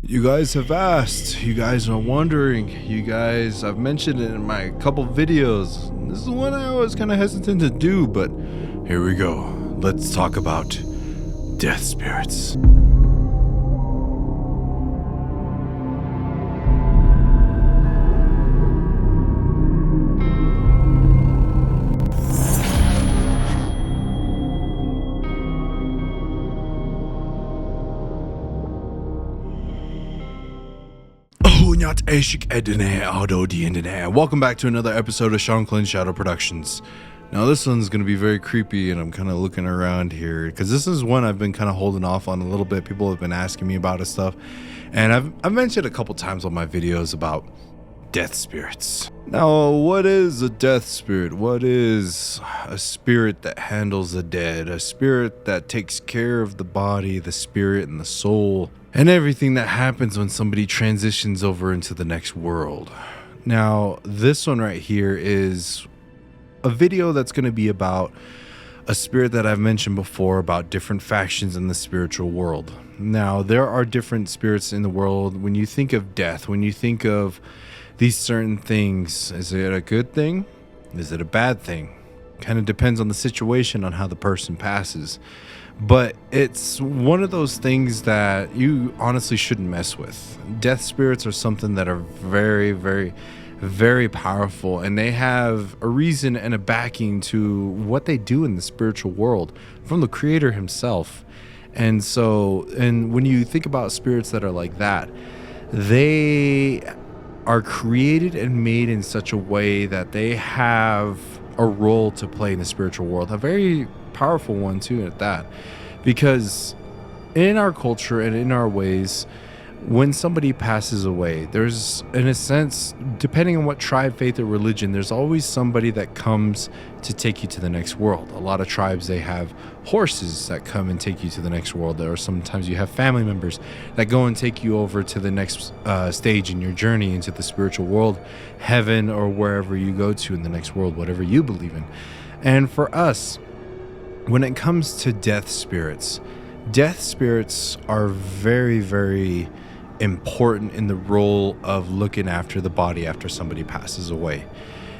You guys have asked, you guys are wondering, I've mentioned it in my couple videos. This is one I was kind of hesitant to do, but here we go. Let's talk about death spirits. Welcome back to another episode of Shanclen Shadow Productions. Now this one's going to be very creepy, and I'm kind of looking around here because this is one I've been kind of holding off on a little bit. People have been asking me about it stuff, and I've mentioned a couple times on my videos about death spirits. Now, what is a death spirit? What is a spirit that handles the dead? A spirit that takes care of the body, the spirit, and the soul, and everything that happens when somebody transitions over into the next world. Now, this one right here is a video that's going to be about a spirit that I've mentioned before, about different factions in the spiritual world. Now, there are different spirits in the world. When you think of death, when you think of these certain things, is it a good thing? Is it a bad thing? Kind of depends on the situation, on how the person passes. But it's one of those things that you honestly shouldn't mess with. Death spirits are something that are very, very, very powerful, and they have a reason and a backing to what they do in the spiritual world from the creator himself. And when you think about spirits that are like that, they are created and made in such a way that they have a role to play in the spiritual world, a very powerful one too at that, because in our culture and in our ways, when somebody passes away, there's, in a sense, depending on what tribe, faith, or religion, there's always somebody that comes to take you to the next world. A lot of tribes, they have horses that come and take you to the next world, or sometimes you have family members that go and take you over to the next stage in your journey into the spiritual world, heaven, or wherever you go to in the next world, whatever you believe in. And for us, when it comes to death spirits are very, very important in the role of looking after the body after somebody passes away.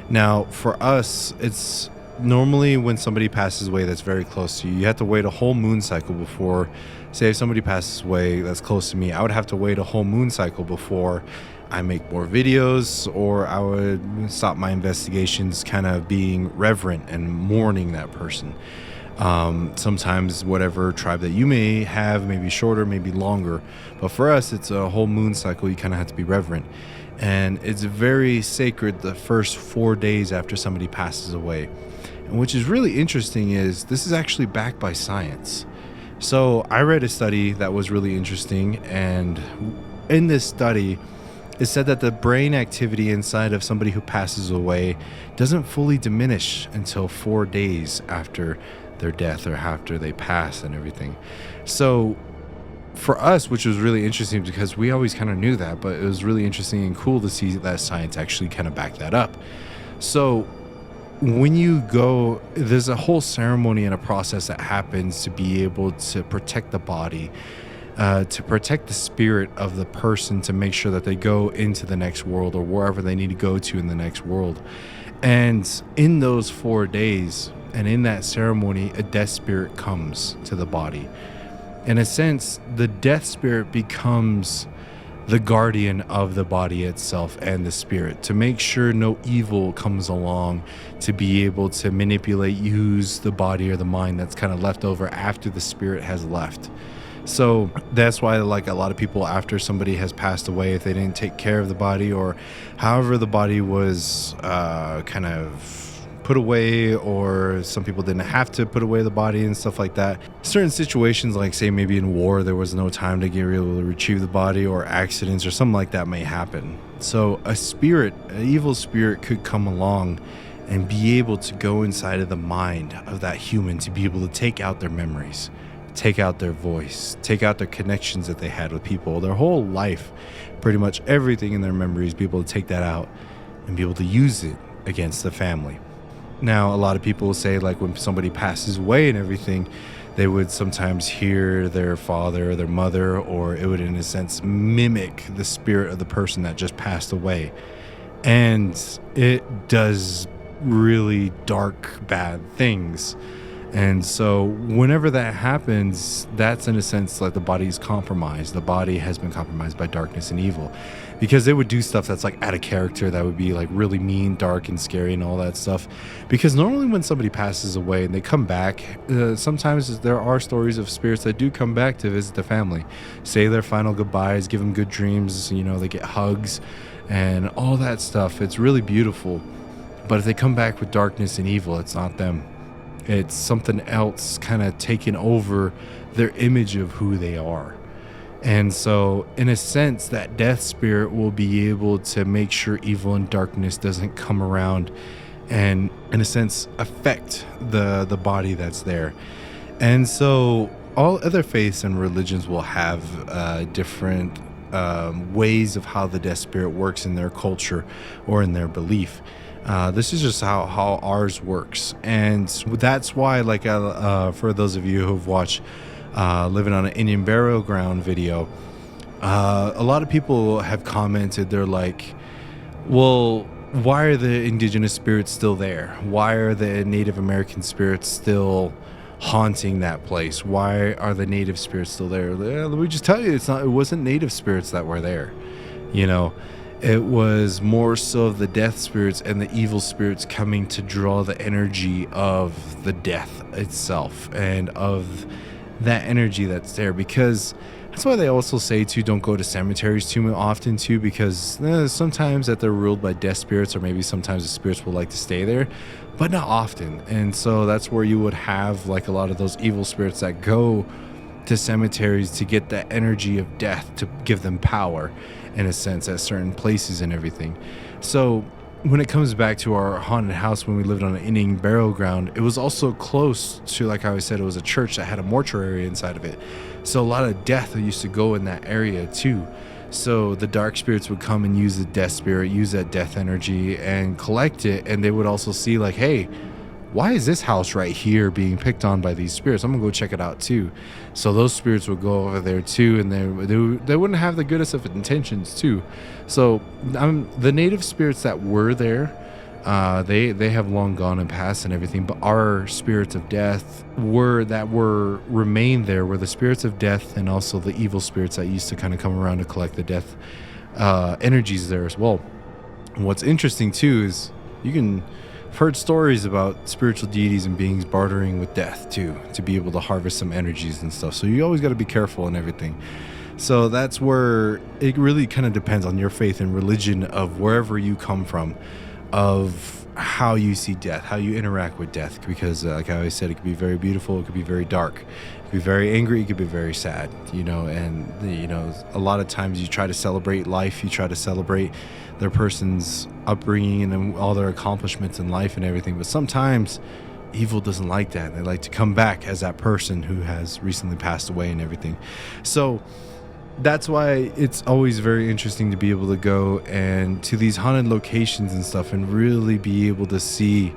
Now, for us, it's normally when somebody passes away that's very close to you, you have to wait a whole moon cycle before, say if somebody passes away that's close to me, I would have to wait a whole moon cycle before I make more videos, or I would stop my investigations, kind of being reverent and mourning that person. Sometimes whatever tribe that you may have may be shorter, maybe longer, but for us it's a whole moon cycle. You kind of have to be reverent, and it's very sacred the first 4 days after somebody passes away. And which is really interesting is this is actually backed by science. So I read a study that was really interesting, and in this study it said that the brain activity inside of somebody who passes away doesn't fully diminish until 4 days after their death, or after they pass and everything. So for us, which was really interesting because we always kind of knew that, but it was really interesting and cool to see that science actually kind of backed that up. So when you go, there's a whole ceremony and a process that happens to be able to protect the body, to protect the spirit of the person, to make sure that they go into the next world or wherever they need to go to in the next world. And in those 4 days, and in that ceremony, a death spirit comes to the body. In a sense, the death spirit becomes the guardian of the body itself and the spirit, to make sure no evil comes along, to be able to manipulate, use the body or the mind that's kind of left over after the spirit has left. So that's why, like, a lot of people, after somebody has passed away, if they didn't take care of the body, or however the body was kind of put away, or some people didn't have to put away the body and stuff like that. Certain situations, like say maybe in war, there was no time to get able to retrieve the body, or accidents or something like that may happen. So a spirit, an evil spirit, could come along and be able to go inside of the mind of that human, to be able to take out their memories, take out their voice, take out their connections that they had with people, their whole life, pretty much everything in their memories, be able to take that out and be able to use it against the family. Now, a lot of people will say, like, when somebody passes away and everything, they would sometimes hear their father or their mother, or it would in a sense mimic the spirit of the person that just passed away. And it does really dark, bad things. And so whenever that happens, that's in a sense like the body is compromised. The body has been compromised by darkness and evil, because they would do stuff that's like out of character, that would be like really mean, dark, and scary and all that stuff. Because normally when somebody passes away and they come back, sometimes there are stories of spirits that do come back to visit the family, say their final goodbyes, give them good dreams, they get hugs and all that stuff. It's really beautiful. But if they come back with darkness and evil, it's not them. It's something else kind of taking over their image of who they are. And so, in a sense, that death spirit will be able to make sure evil and darkness doesn't come around and, in a sense, affect the body that's there. And so, all other faiths and religions will have different ways of how the death spirit works in their culture or in their belief. This is just how ours works. And that's why, like, for those of you who've watched Living on an Indian Burial Ground video, a lot of people have commented, they're like, well, why are the indigenous spirits still there? Why are the Native American spirits still haunting that place? Why are the native spirits still there? Let me just tell you, it wasn't native spirits that were there. It was more so the death spirits and the evil spirits coming to draw the energy of the death itself and of that energy that's there. Because that's why they also say too, don't go to cemeteries too often too, because sometimes that they're ruled by death spirits, or maybe sometimes the spirits will like to stay there, but not often. And so that's where you would have like a lot of those evil spirits that go to cemeteries to get that energy of death to give them power, in a sense, at certain places and everything. So when it comes back to our haunted house, when we lived on an Indian burial ground, it was also close to, like I said, it was a church that had a mortuary inside of it. So a lot of death used to go in that area too. So the dark spirits would come and use the death spirit, use that death energy and collect it. And they would also see like, hey, why is this house right here being picked on by these spirits? I'm gonna go check it out too. So those spirits would go over there too, and they wouldn't have the goodest of intentions too. So the native spirits that were there, they have long gone and passed and everything. But our spirits of death remained there were the spirits of death, and also the evil spirits that used to kind of come around to collect the death energies there as well. And what's interesting too is I've heard stories about spiritual deities and beings bartering with death too, to be able to harvest some energies and stuff. So you always got to be careful and everything. So that's where it really kind of depends on your faith and religion of wherever you come from, of how you see death, how you interact with death. Because like I always said, it could be very beautiful, it could be very dark, it could be very angry, it could be very sad, and a lot of times you try to celebrate life, you try to celebrate their person's upbringing and all their accomplishments in life and everything. But sometimes evil doesn't like that. They like to come back as that person who has recently passed away and everything. So that's why it's always very interesting to be able to go and to these haunted locations and stuff and really be able to see,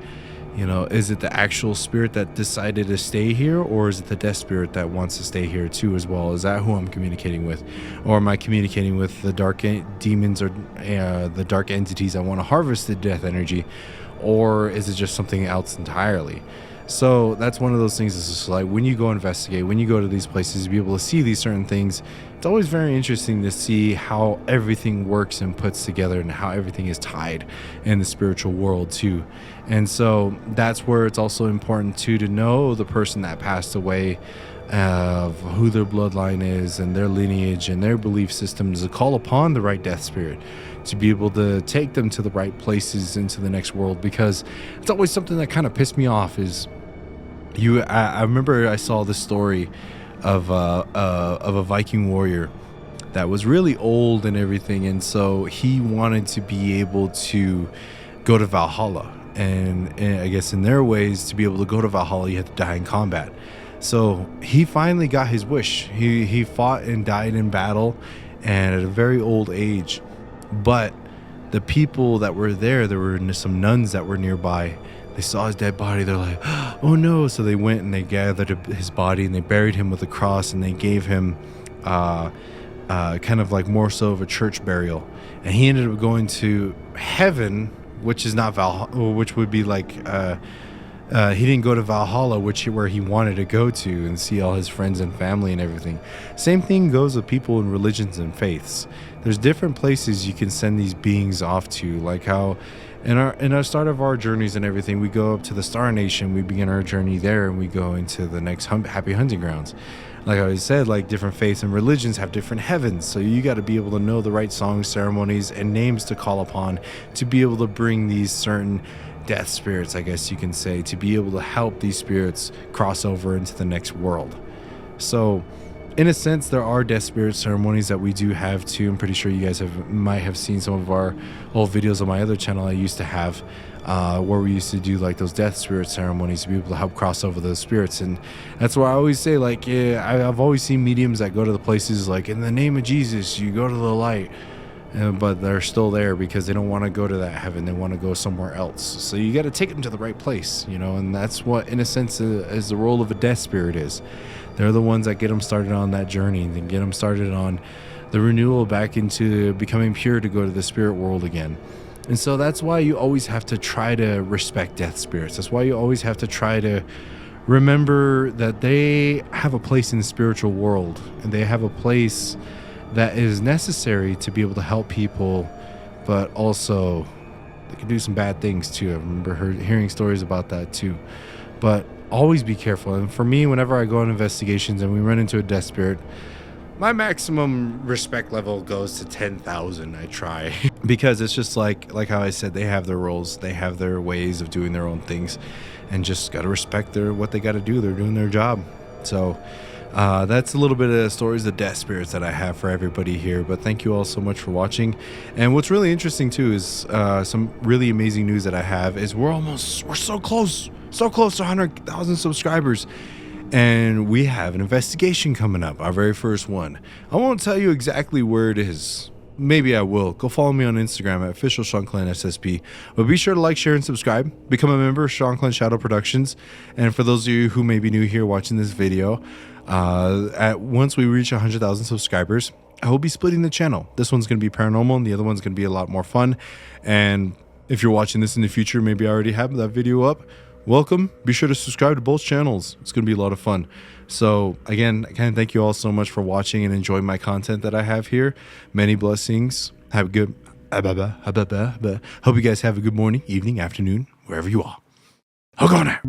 is it the actual spirit that decided to stay here, or is it the death spirit that wants to stay here too as well? Is that who I'm communicating with? Or am I communicating with the dark demons or the dark entities that want to harvest the death energy? Or is it just something else entirely? So that's one of those things. Is just like when you go investigate, when you go to these places, to be able to see these certain things, it's always very interesting to see how everything works and puts together, and how everything is tied in the spiritual world too. And so that's where it's also important too, to know the person that passed away, of who their bloodline is and their lineage and their belief systems, to call upon the right death spirit to be able to take them to the right places into the next world. Because it's always something that kind of pissed me off is I remember I saw this story of a Viking warrior that was really old and everything, and so he wanted to be able to go to Valhalla, and I guess in their ways, to be able to go to Valhalla, you had to die in combat. So he finally got his wish. He fought and died in battle, and at a very old age. But the people that were there were some nuns that were nearby they saw his dead body. They're like, oh no. So they went and they gathered his body and they buried him with a cross, and they gave him kind of like more so of a church burial. And he ended up going to heaven, which is not Valhalla, which would be like he didn't go to Valhalla, where he wanted to go to and see all his friends and family and everything. Same thing goes with people in religions and faiths. There's different places you can send these beings off to, like how in our start of our journeys and everything, we go up to the Star Nation, we begin our journey there, and we go into the next happy hunting grounds. Like I always said, like different faiths and religions have different heavens, so you got to be able to know the right songs, ceremonies, and names to call upon to be able to bring these certain death spirits, I guess you can say, to be able to help these spirits cross over into the next world. So in a sense, there are death spirit ceremonies that we do have too. I'm pretty sure you guys might have seen some of our old videos on my other channel I used to have, where we used to do like those death spirit ceremonies to be able to help cross over those spirits. And that's why I always say, like, yeah, I've always seen mediums that go to the places like, in the name of Jesus, you go to the light. But they're still there because they don't want to go to that heaven. They want to go somewhere else. So you got to take them to the right place, you know, and that's what, in a sense, is the role of a death spirit is. They're the ones that get them started on that journey and get them started on the renewal back into becoming pure to go to the spirit world again. And so that's why you always have to try to respect death spirits. That's why you always have to try to remember that they have a place in the spiritual world, and they have a place that is necessary to be able to help people, but also they can do some bad things too. I remember hearing stories about that too. But always be careful. And for me, whenever I go on investigations and we run into a death spirit, my maximum respect level goes to 10,000. I try because it's just like how I said, they have their roles, they have their ways of doing their own things, and just got to respect what they got to do. They're doing their job. So that's a little bit of stories of death spirits that I have for everybody here. But thank you all so much for watching. And what's really interesting too is some really amazing news that I have is we're so close to 100,000 subscribers, and we have an investigation coming up, our very first one. I won't tell you exactly where it is. Maybe I will. Go follow me on Instagram at official Shanclen SSP. But be sure to like, share, and subscribe. Become a member of Shanclen Shadow Productions. And for those of you who may be new here watching this video, once we reach 100,000 subscribers, I will be splitting the channel. This one's going to be paranormal, and the other one's going to be a lot more fun. And if you're watching this in the future, maybe I already have that video up. Welcome. Be sure to subscribe to both channels. It's going to be a lot of fun. So again, I kind of thank you all so much for watching and enjoying my content that I have here. Many blessings. Have a good hope you guys have a good morning, evening, afternoon, wherever you are. Hook on it.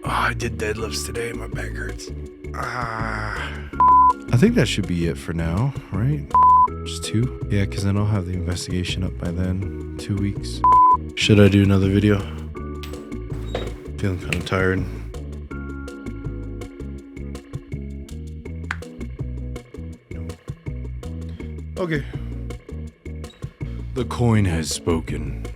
I did deadlifts today. My back hurts. I think that should be it for now, right? Just 2? Yeah, because then I'll have the investigation up by then. 2 weeks. Should I do another video? Feeling kind of tired. Okay. The coin has spoken.